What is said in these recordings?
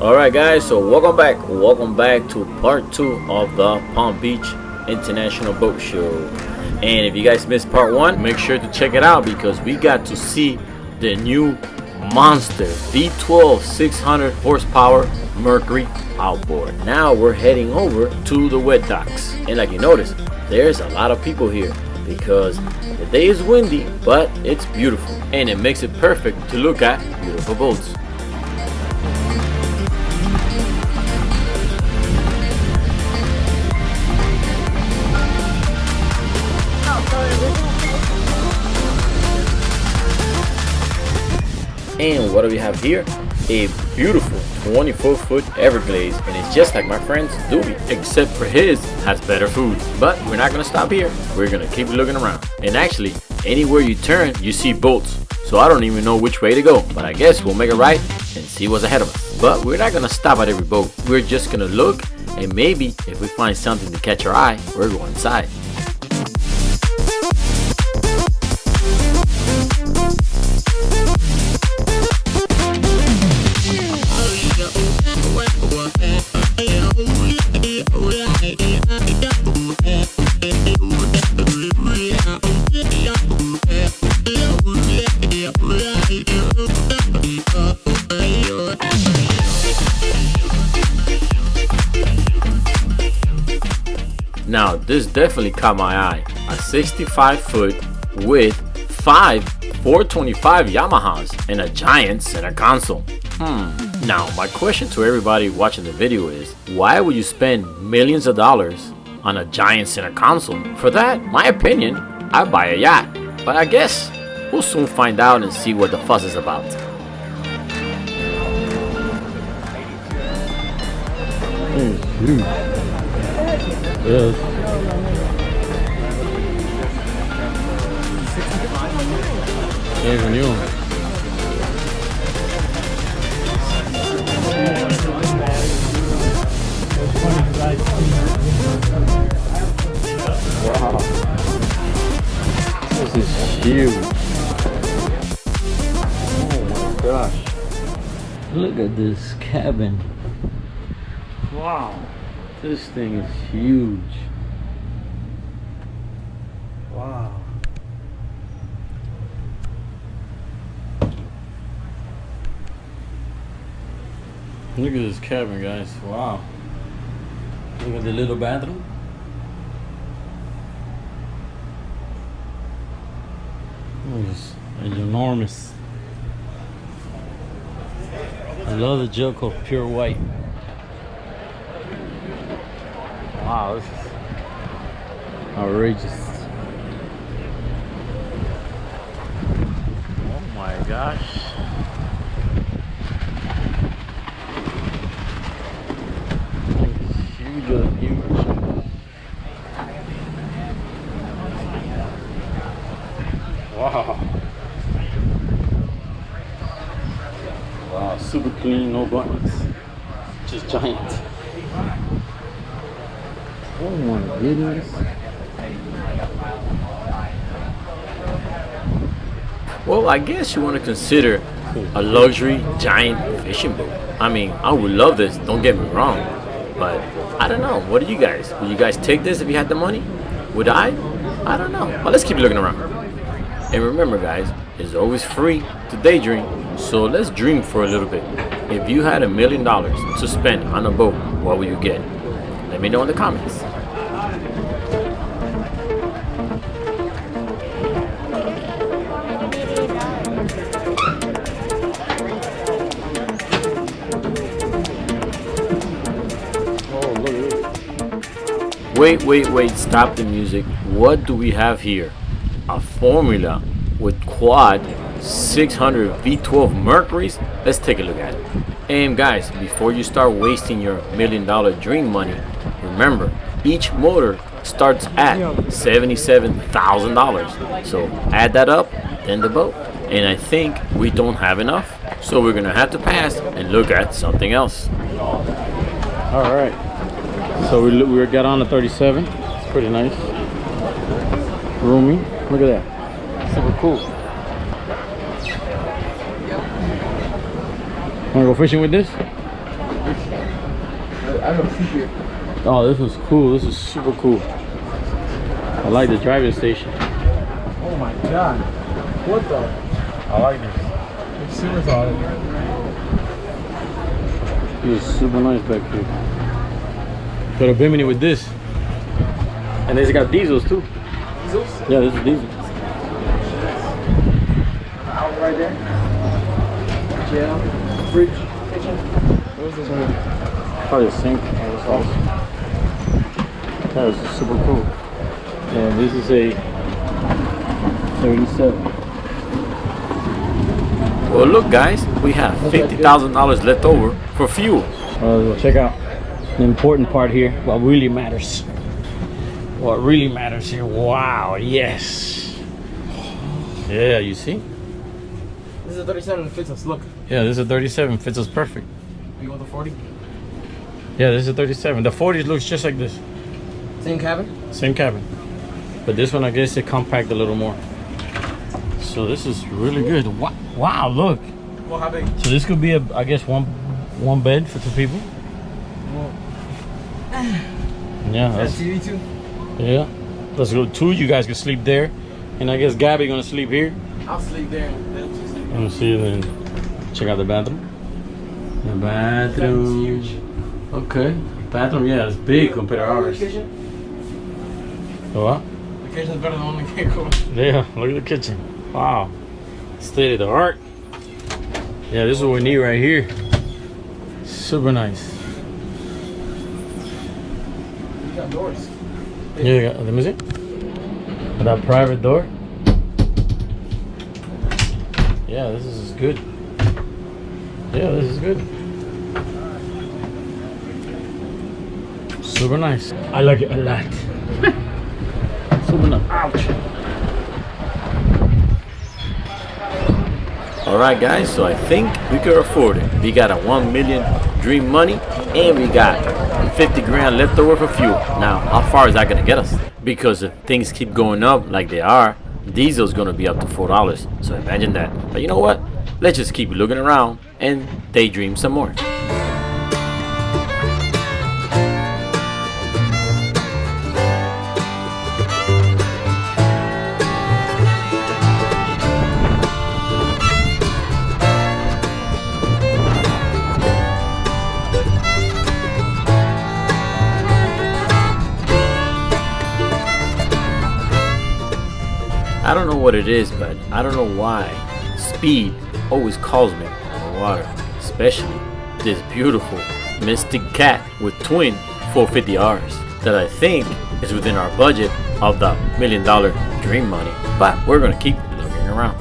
Alright guys, so welcome back to part 2 of the Palm Beach International Boat Show. And if you guys missed part 1, make sure to check it out because we got to see the new monster V12 600 horsepower Mercury outboard. Now we're heading over to the wet docks, and like you notice, there's a lot of people here because the day is windy, but it's beautiful and it makes it perfect to look at beautiful boats. And what do we have here? A beautiful 24-foot Everglades, and it's just like my friend's Doobie, except for his has better food. But we're not gonna stop here. We're gonna keep looking around. And actually, anywhere you turn, you see boats. So I don't even know which way to go, but I guess we'll make a right and see what's ahead of us. But we're not gonna stop at every boat. We're just gonna look, and maybe if we find something to catch our eye, we're going inside. Now this definitely caught my eye. A 65-foot with 5 425 Yamahas and a giant center console. Now my question to everybody watching the video is, why would you spend millions of dollars on a giant center console? For that, my opinion, I'd buy a yacht. But I guess we'll soon find out and see what the fuss is about. Yes. Even new. Wow. This is huge. Oh my gosh. Look at this cabin. Wow. This thing is huge. Wow. Look at this cabin, guys. Wow. Look at the little bathroom. It's enormous. I love the jug of pure white. Wow, this is outrageous. Oh my gosh. It's huge. Wow. Wow, super clean, no buttons. Just giant. Oh my goodness. Well, I guess you want to consider a luxury giant fishing boat. I mean, I would love this, don't get me wrong, but I don't know. What do you guys? Would you guys take this if you had the money? Would I? I don't know. But let's keep looking around. And remember guys, it's always free to daydream. So let's dream for a little bit. If you had $1 million to spend on a boat, what would you get? Let me know in the comments. Wait, stop the music. What do we have here? A Formula with quad 600 V12 Mercuries? Let's take a look at it. And guys, before you start wasting your $1 million dream money, remember, each motor starts at $77,000. So add that up, then the boat. And I think we don't have enough, so we're gonna have to pass and look at something else. All right. So we got on the 37. It's pretty nice. Roomy. Look at that. Super cool. Wanna go fishing with this? Oh, this is cool. This is super cool. I like the driving station. Oh my god. What the? I like this. It's super solid. This is super nice back here. Got a bimini with this. And it's got diesels too. Diesels? Yeah, this is diesel. Out right there. Jail. Fridge. Kitchen. What was this one? Probably a sink. That is super cool. And this is a 37. Well, look, guys, we have $50,000 left over for fuel. Check out the important part here. What really matters. What really matters here. Wow, yes. Yeah, you see? This is a 37 that fits us. Look. Yeah, this is a 37. Fits us perfect. We go with the 40. Yeah, this is a 37. The 40 looks just like this. Same cabin? Same cabin. But this one, I guess, it compact a little more. So this is really good. Wow, look. Well, how big? So this could be, I guess, one bed for 2 people. Well, yeah. that's TV too? Yeah. Let's go 2. You guys can sleep there. And I guess Gabby gonna sleep here. I'll sleep there and they'll just sleep there. Let me see then. Check out the bathroom. The bathroom. That's huge. Okay. Bathroom, yeah, it's big compared to ours. The kitchen? What? The kitchen's better than the one in the vehicle. Yeah, look at the kitchen. Wow. State of the art. Yeah, this is what we need right here. Super nice. You got doors. Yeah, let me see. That private door. Yeah, this is good. Yeah, this is good. Super nice. I like it a lot. Super nice. Ouch. Alright guys, so I think we could afford it. We got a 1 million dream money and we got 50 grand left over for fuel. Now, how far is that gonna get us? Because if things keep going up like they are, diesel's gonna be up to $4. So imagine that. But you know what? Let's just keep looking around and daydream some more. I don't know what it is, but I don't know why speed always calls me on the water, especially this beautiful Mystic Cat with twin 450Rs that I think is within our budget of the $1 million dream money, but we're gonna keep looking around.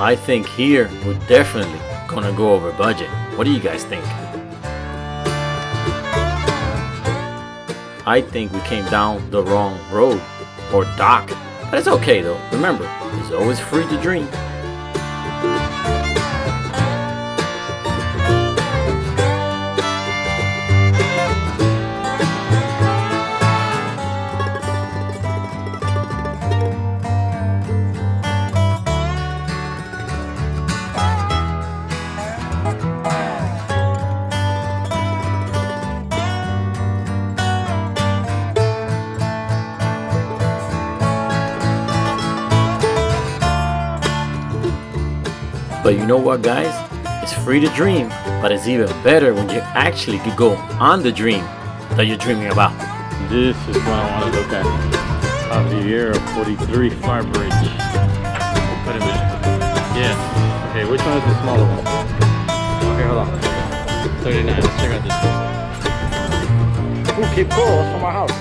I think here we're definitely gonna go over budget. What do you guys think? I think we came down the wrong road or dock, but it's okay though. Remember, it's always free to dream. But you know what, guys? It's free to dream, but it's even better when you actually could go on the dream that you're dreaming about. This is what I want to look at. Riviera 43 Fire Bridge. Wait a minute. Yeah. Okay, which one is the smaller one? Okay, hold on. 39. Let's check out this one. Ooh, keep cool. That's from our house.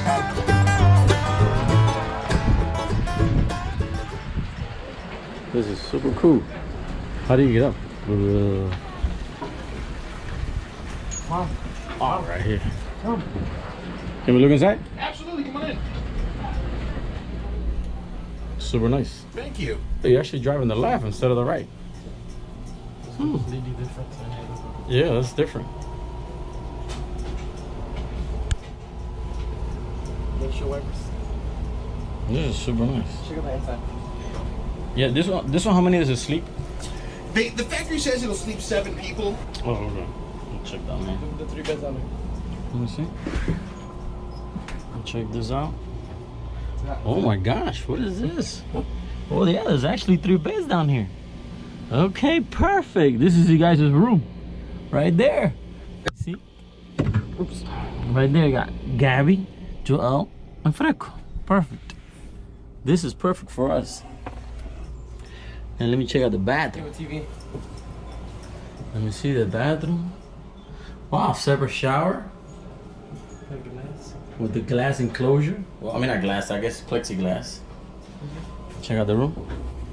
This is super cool. How do you get up? Mom. Oh, right here. Come. Can we look inside? Absolutely, come on in. Super nice. Thank you. Hey, you're actually driving the left instead of the right. Completely different. Yeah, that's different. Windshield wipers. This is super nice. Check out the inside. Yeah, this one. How many does it sleep? The factory says it'll sleep 7 people. Oh, okay. I'll check that, man. The 3 beds on there. Let me see. I'll check this out. Oh my gosh, what is this? Oh yeah, there's actually 3 beds down here. Okay, perfect. This is you guys' room. Right there. See? Oops. Right there you got Gabby, Joel, and Fresco. Perfect. This is perfect for us. And let me check out the bathroom. TV. Let me see the bathroom. Wow, separate shower with the glass enclosure. Well, I mean not glass, I guess plexiglass. Check out the room.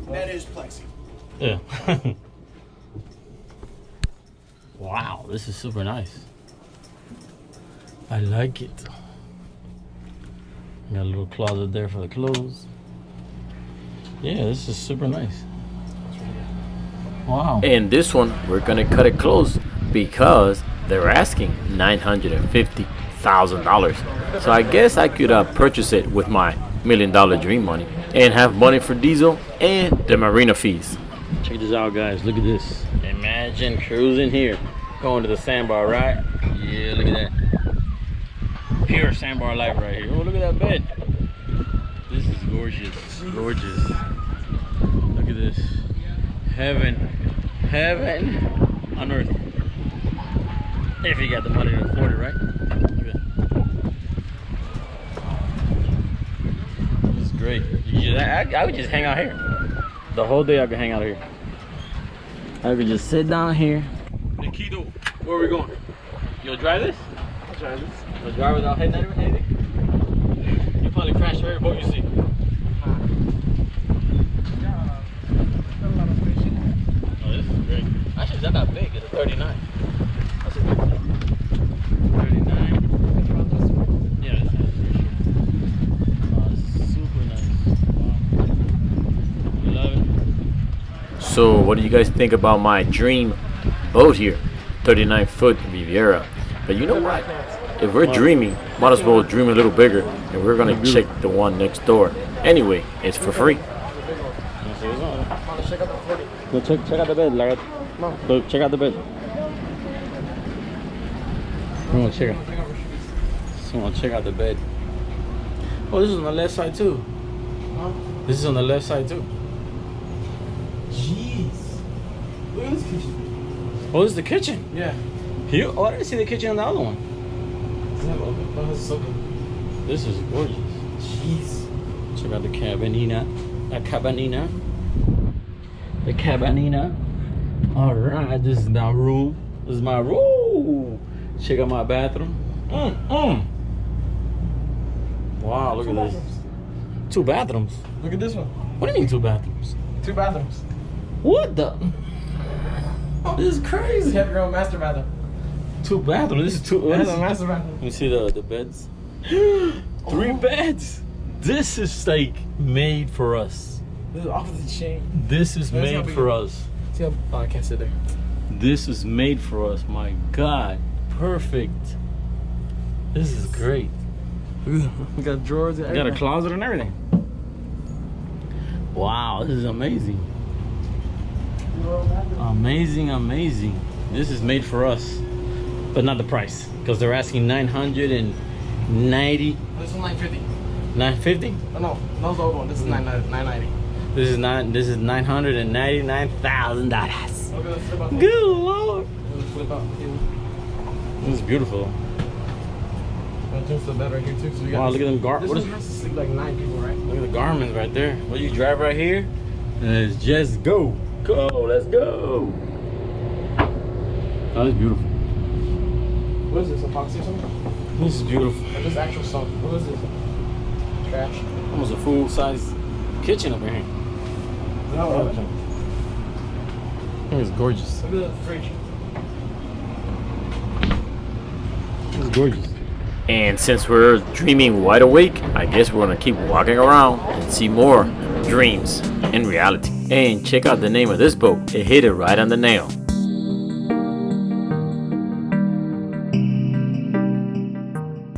That is plexi. Yeah. Wow, this is super nice. I like it. Got a little closet there for the clothes. Yeah, this is super nice. Wow. And this one, we're gonna cut it close because they're asking $950,000. So I guess I could purchase it with my $1 million dream money and have money for diesel and the marina fees. Check this out, guys. Look at this. Imagine cruising here, going to the sandbar, right? Yeah, look at that. Pure sandbar life right here. Oh, look at that bed. This is gorgeous. Gorgeous. Look at this. Heaven. Heaven on earth. If you got the money to afford it, right? Look at that. This is great. I would just hang out here. The whole day I could hang out here. I could just sit down here. Nikito, where are we going? You'll drive this? I'll drive this. You'll drive without hitting anything? You probably crash every boat you see. Oh, this is great. Actually, it's not that big. It's a 39. That's a big one. 39. Yeah, this is for sure. Oh, this is super nice. Wow. You love it? So what do you guys think about my dream boat here? 39-foot Riviera. But you know what? If we're dreaming, might as well dream a little bigger, and we're gonna check the one next door. Anyway, it's for free. Check out the 40. Go check out the bed, Larry. Go check out the bed. Come on, check out. Someone check out the bed. Oh, this is on the left side too. Huh? This is on the left side too. Jeez. Look at this kitchen. Oh, this is the kitchen. Yeah. Here? Oh, I didn't see the kitchen on the other one. Doesn't have open. Oh, this is so good. This is gorgeous. Jeez. Check out the cabanina. The cabanina. The cabanina. All right, this is my room. This is my room. Check out my bathroom. Wow, look at this. 2 bathrooms. Look at this one. What do you mean 2 bathrooms? 2 bathrooms. What the? This is crazy. You have your own master bathroom. 2 bathrooms. This is 2. What That's is a it? master bathroom. Let me see the beds. 3 beds. This is like made for us. This is off the chain. This is That's how made big for it- us. See how? Oh, I can't sit there. This is made for us. My God, perfect. This is great. We got drawers and You got a everything. closet and everything. Wow, this is amazing. Amazing, amazing. This is made for us, but not the price, because they're asking 990, This is 950. 950. Oh, no, that was the old one. This is 990. This is $999,000. Okay, let's flip out. Good Lord, Let's flip out. this is beautiful. Just the bed right here too. So we got Wow, look at them This what one is, has to sleep like 9 people, right? look at the garments right there. What you drive right here? Let's just go. Let's go. Oh, that's beautiful. What is this? Epoxy or something? This is beautiful. Or just actual salt? What is this? Trash. Almost a full-size kitchen up in here. No, It's gorgeous. Look at the fridge. It's gorgeous. And since we're dreaming wide awake, I guess we're gonna keep walking around and see more dreams in reality. And check out the name of this boat. It hit it right on the nail.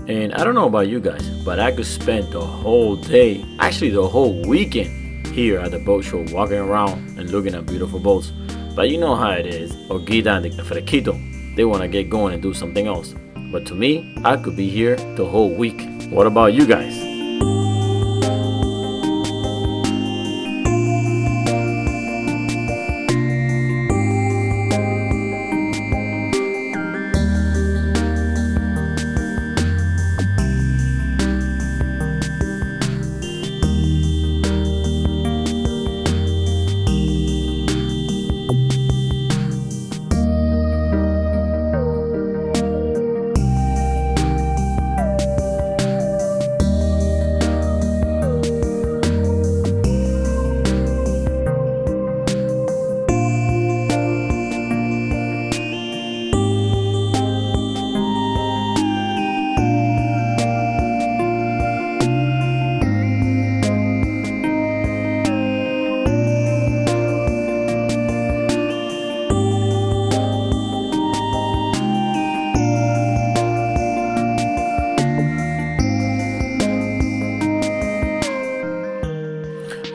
And I don't know about you guys, but I could spend the whole day, actually the whole weekend here at the boat show, walking around and looking at beautiful boats. But you know how it is. Olguita and the Fresquito, they want to get going and do something else. But to me, I could be here the whole week. What about you guys?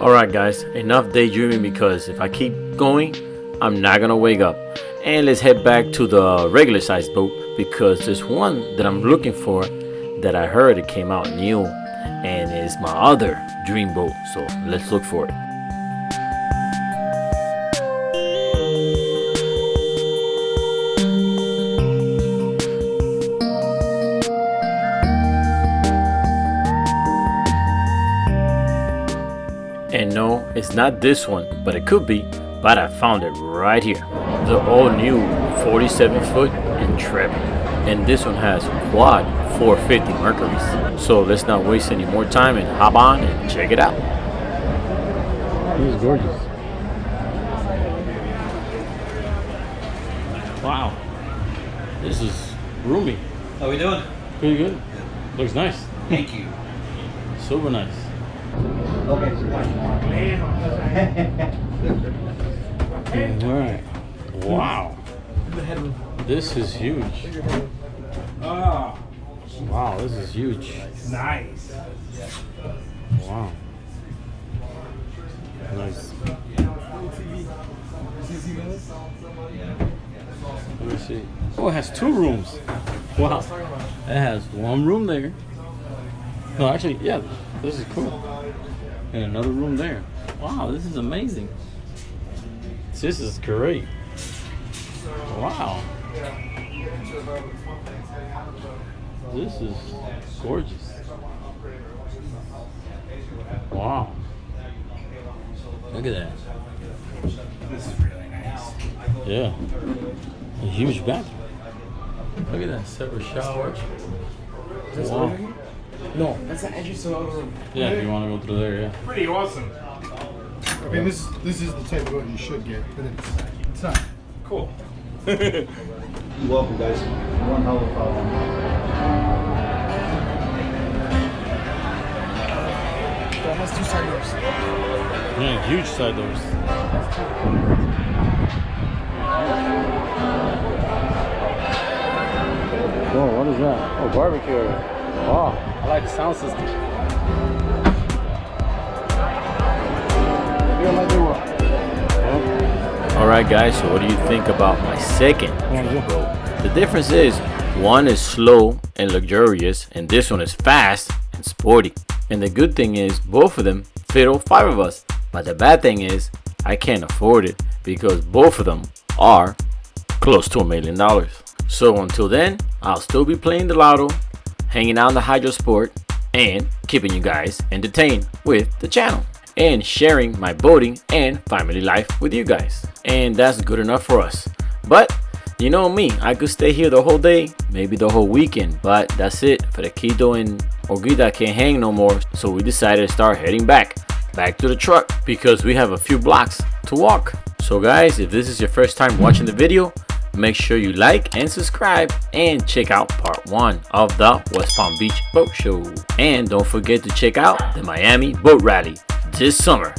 Alright guys, enough daydreaming, because if I keep going, I'm not gonna wake up. And let's head back to the regular sized boat, because there's one that I'm looking for that I heard it came out new, and it's my other dream boat. So let's look for it. And no, it's not this one, but it could be. But I found it right here. The all new 47-foot Intrepid. And this one has quad 450 Mercuries. So let's not waste any more time and hop on and check it out. This is gorgeous. Wow. This is roomy. How we doing? Pretty good. Looks nice. Thank you. Super nice. Okay. Alright. Wow. This is huge. Oh, Wow, this is huge. nice. Wow. Nice. Let me see. Oh, it has 2 rooms. Wow. It has 1 room there. No, actually, yeah, this is cool. And another room there. Wow, this is amazing. This is great. Wow. This is gorgeous. Wow. Look at that. This is really nice. Yeah. A huge bathroom. Look at that. Separate shower. Wow. No, that's the entrance to the other room. Yeah, if you want to go through there, yeah. Pretty awesome. I mean, this is the type of boat you should get, but it's not. Cool. You're welcome, guys. One hell of a problem. That has 2 side doors. Yeah, huge side doors. Whoa, what is that? Oh, barbecue area. Wow, I like the sound system. Alright guys, so what do you think about my second dream boat? The difference is, one is slow and luxurious, and this one is fast and sporty. And the good thing is, both of them fit all 5 of us. But the bad thing is, I can't afford it, because both of them are close to $1 million. So until then, I'll still be playing the lotto, hanging out in the hydro sport, and keeping you guys entertained with the channel, and sharing my boating and family life with you guys. And that's good enough for us. But you know me, I could stay here the whole day, maybe the whole weekend, but that's it. Fresquito and Olguita can't hang no more, so we decided to start heading back to the truck, because we have a few blocks to walk. So guys, if this is your first time watching the video, make sure you like and subscribe and check out part 1 of the West Palm Beach Boat Show. And don't forget to check out the Miami Boat Rally this summer.